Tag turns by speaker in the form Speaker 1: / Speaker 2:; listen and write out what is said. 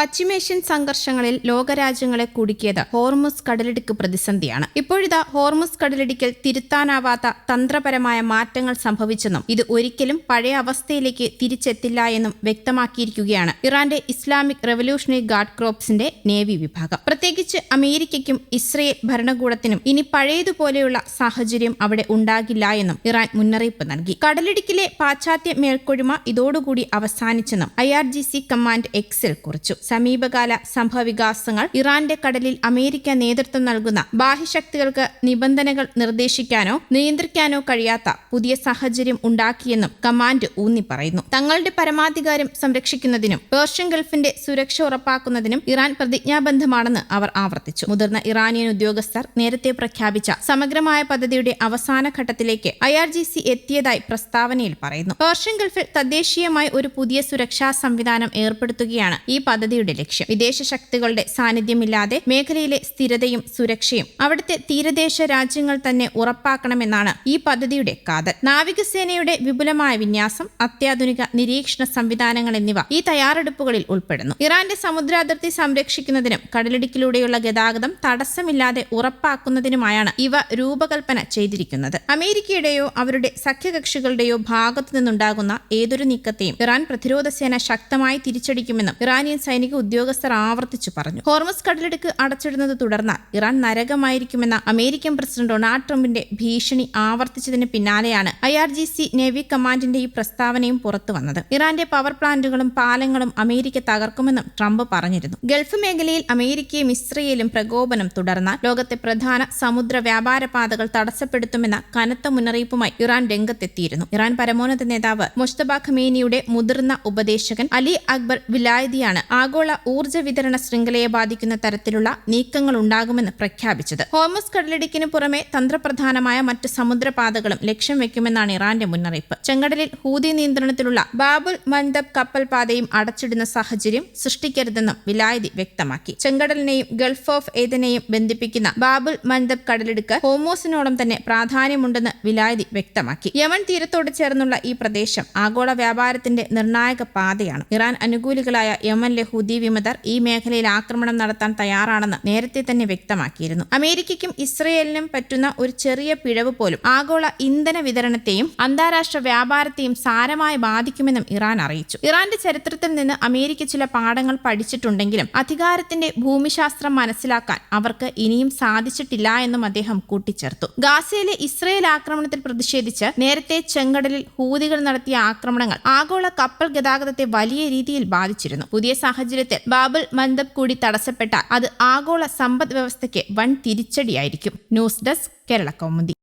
Speaker 1: പശ്ചിമേഷ്യൻ സംഘർഷങ്ങളിൽ ലോകരാജ്യങ്ങളെ കുടുക്കിയത് ഹോർമുസ് കടലിടുക്ക് പ്രതിസന്ധിയാണ്. ഇപ്പോഴിതാ ഹോർമുസ് കടലിടുക്കിൽ തിരുത്താനാവാത്ത തന്ത്രപരമായ മാറ്റങ്ങൾ സംഭവിച്ചെന്നും ഇത് ഒരിക്കലും പഴയ അവസ്ഥയിലേക്ക് തിരിച്ചെത്തില്ല എന്നും വ്യക്തമാക്കിയിരിക്കുകയാണ് ഇറാന്റെ ഇസ്ലാമിക് റവല്യൂഷണറി ഗാർഡ് ക്രോപ്സിന്റെ നേവി വിഭാഗം. പ്രത്യേകിച്ച് അമേരിക്കയ്ക്കും ഇസ്രയേൽ ഭരണകൂടത്തിനും ഇനി പഴയതുപോലെയുള്ള സാഹചര്യം അവിടെ ഉണ്ടാകില്ല എന്നും ഇറാൻ മുന്നറിയിപ്പ് നൽകി. കടലിടുക്കിലെ പാശ്ചാത്യ മേൽക്കൊഴുമ ഇതോടുകൂടി അവസാനിച്ചെന്നും IRGC കമാൻഡ് എക്സിൽ കുറിച്ചു. സമീപകാല സംഭവവികാസങ്ങൾ ഇറാന്റെ കടലിൽ അമേരിക്ക നേതൃത്വം നൽകുന്ന ബാഹ്യശക്തികൾക്ക് നിബന്ധനകൾ നിർദ്ദേശിക്കാനോ നിയന്ത്രിക്കാനോ കഴിയാത്ത പുതിയ സാഹചര്യം ഉണ്ടാക്കിയെന്നും കമാൻഡ് ഊന്നി പറയുന്നു. തങ്ങളുടെ പരമാധികാരം സംരക്ഷിക്കുന്നതിനും പേർഷ്യൻ ഗൾഫിന്റെ സുരക്ഷ ഉറപ്പാക്കുന്നതിനും ഇറാൻ പ്രതിജ്ഞാബദ്ധമാണെന്ന് അവർ ആവർത്തിച്ചു. മുതിർന്ന ഇറാനിയൻ ഉദ്യോഗസ്ഥർ നേരത്തെ പ്രഖ്യാപിച്ച സമഗ്രമായ പദ്ധതിയുടെ അവസാന ഘട്ടത്തിലേക്ക് IRGC എത്തിയതായി പ്രസ്താവനയിൽ പറയുന്നു. പേർഷ്യൻ ഗൾഫിൽ തദ്ദേശീയമായി ഒരു പുതിയ സുരക്ഷാ സംവിധാനം ഏർപ്പെടുത്തുകയാണ് ഈ പദ്ധതിയുടെ ലക്ഷ്യം. വിദേശ ശക്തികളുടെ സാന്നിധ്യമില്ലാതെ മേഖലയിലെ സ്ഥിരതയും സുരക്ഷയും അവിടുത്തെ തീരദേശ രാജ്യങ്ങൾ തന്നെ ഉറപ്പാക്കണമെന്നാണ് ഈ പദ്ധതിയുടെ കാതൽ. നാവികസേനയുടെ വിപുലമായ വിന്യാസം, അത്യാധുനിക നിരീക്ഷണ സംവിധാനങ്ങൾ എന്നിവ ഈ തയ്യാറെടുപ്പുകളിൽ ഉൾപ്പെടുന്നു. ഇറാന്റെ സമുദ്രാതിർത്തി സംരക്ഷിക്കുന്നതിനും കടലിടുക്കിലൂടെയുള്ള ഗതാഗതം തടസ്സമില്ലാതെ ഉറപ്പാക്കുന്നതിനുമായാണ് ഇവ രൂപകൽപ്പന ചെയ്തിരിക്കുന്നത്. അമേരിക്കയുടെയോ അവരുടെ സഖ്യകക്ഷികളുടെയോ ഭാഗത്തു നിന്നുണ്ടാകുന്ന ഏതൊരു നീക്കത്തെയും ഇറാൻ പ്രതിരോധ സേന ശക്തമായി തിരിച്ചടിക്കുമെന്നും ഇറാനിയൻ സൈനിക ഉദ്യോഗസ്ഥർ ആവർത്തിച്ചു പറഞ്ഞു. ഹോർമുസ് കടലിടുക്ക് അടച്ചിടുന്നത് തുടർന്നാൽ ഇറാൻ നരകമായിരിക്കുമെന്ന അമേരിക്കൻ പ്രസിഡന്റ് ഡൊണാൾഡ് ട്രംപിന്റെ ഭീഷണി ആവർത്തിച്ചതിന് പിന്നാലെയാണ് IRGC നേവി കമാൻഡിന്റെ ഈ പ്രസ്താവനയും പുറത്തുവന്നത്. ഇറാന്റെ പവർ പ്ലാന്റുകളും പാലങ്ങളും അമേരിക്ക തകർക്കുമെന്നും ട്രംപ് പറഞ്ഞിരുന്നു. ഗൾഫ് മേഖലയിൽ അമേരിക്കയും ഇസ്രയേലും പ്രകോപനം തുടർന്നാൽ ലോകത്തെ പ്രധാന സമുദ്ര വ്യാപാര പാതകൾ തടസ്സപ്പെടുത്തുമെന്ന കനത്ത മുന്നറിയിപ്പുമായി ഇറാൻ രംഗത്തെത്തിയിരുന്നു. ഇറാൻ പരമോന്നത നേതാവ് മുജ്തബ ഖമേനിയുടെ മുതിർന്ന ഉപദേശകൻ അലി അക്ബർ വിലായതിയാണ് ആഗോള ഊർജ്ജ വിതരണ ശൃംഖലയെ ബാധിക്കുന്ന തരത്തിലുള്ള നീക്കങ്ങൾ ഉണ്ടാകുമെന്ന് പ്രഖ്യാപിച്ചത്. ഹോർമുസ് കടലിടുക്കിന് പുറമെ തന്ത്രപ്രധാനമായ മറ്റ് സമുദ്രപാതകളും ലക്ഷ്യം വെക്കുമെന്നാണ് ഇറാന്റെ മുന്നറിയിപ്പ്. ചെങ്കടലിൽ ഹൂതി നിയന്ത്രണത്തിലുള്ള ബാബുൽ മൻദബ് കപ്പൽ പാതയും അടച്ചിടുന്ന സാഹചര്യം സൃഷ്ടിക്കരുതെന്നും വിലായതി വ്യക്തമാക്കി. ചെങ്കടലിനെയും ഗൾഫ് ഓഫ് ഏദനെയും ബന്ധിപ്പിക്കുന്ന ബാബുൽ മൻദബ് കടലിടുക്ക് ഹോർമുസിനോളം തന്നെ പ്രാധാന്യമുണ്ടെന്ന് വിലായതി വ്യക്തമാക്കി. യമൻ തീരത്തോട് ചേർന്നുള്ള ഈ പ്രദേശം ആഗോള വ്യാപാരത്തിന്റെ നിർണായക പാതയാണ്. ഇറാൻ അനുകൂലികളായ യമനിലെ ഹൂതി വിമതർ ഈ മേഖലയിൽ ആക്രമണം നടത്താൻ തയ്യാറാണെന്ന് നേരത്തെ തന്നെ വ്യക്തമാക്കിയിരുന്നു. അമേരിക്കയ്ക്കും ഇസ്രയേലിനും പറ്റുന്ന ഒരു ചെറിയ പിഴവ് പോലും ആഗോള ഇന്ധന വിതരണത്തെയും അന്താരാഷ്ട്ര വ്യാപാരത്തെയും സാരമായി ബാധിക്കുമെന്നും ഇറാൻ അറിയിച്ചു. ഇറാന്റെ ചരിത്രത്തിൽ നിന്ന് അമേരിക്ക ചില പാഠങ്ങൾ പഠിച്ചിട്ടുണ്ടെങ്കിലും അധികാരത്തിന്റെ ഭൂമിശാസ്ത്രം മനസ്സിലാക്കാൻ അവർക്ക് ഇനിയും സാധിച്ചിട്ടില്ല എന്നും അദ്ദേഹം കൂട്ടിച്ചേർത്തു. ഗാസയിലെ ഇസ്രയേൽ ആക്രമണത്തിൽ പ്രതിഷേധിച്ച് നേരത്തെ ചെങ്കടലിൽ ഹൂതികൾ നടത്തിയ ആക്രമണങ്ങൾ ആഗോള കപ്പൽ ഗതാഗതത്തെ വലിയ രീതിയിൽ ബാധിച്ചിരുന്നു. പുതിയ സാഹചര്യത്തിൽ ബാബുൽ മൻദബ് കൂടി തടസ്സപ്പെട്ടാൽ അത് ആഗോള സമ്പദ് വ്യവസ്ഥയ്ക്ക് വൻ തിരിച്ചടിയായിരിക്കും. News desk Kerala Kaumudi.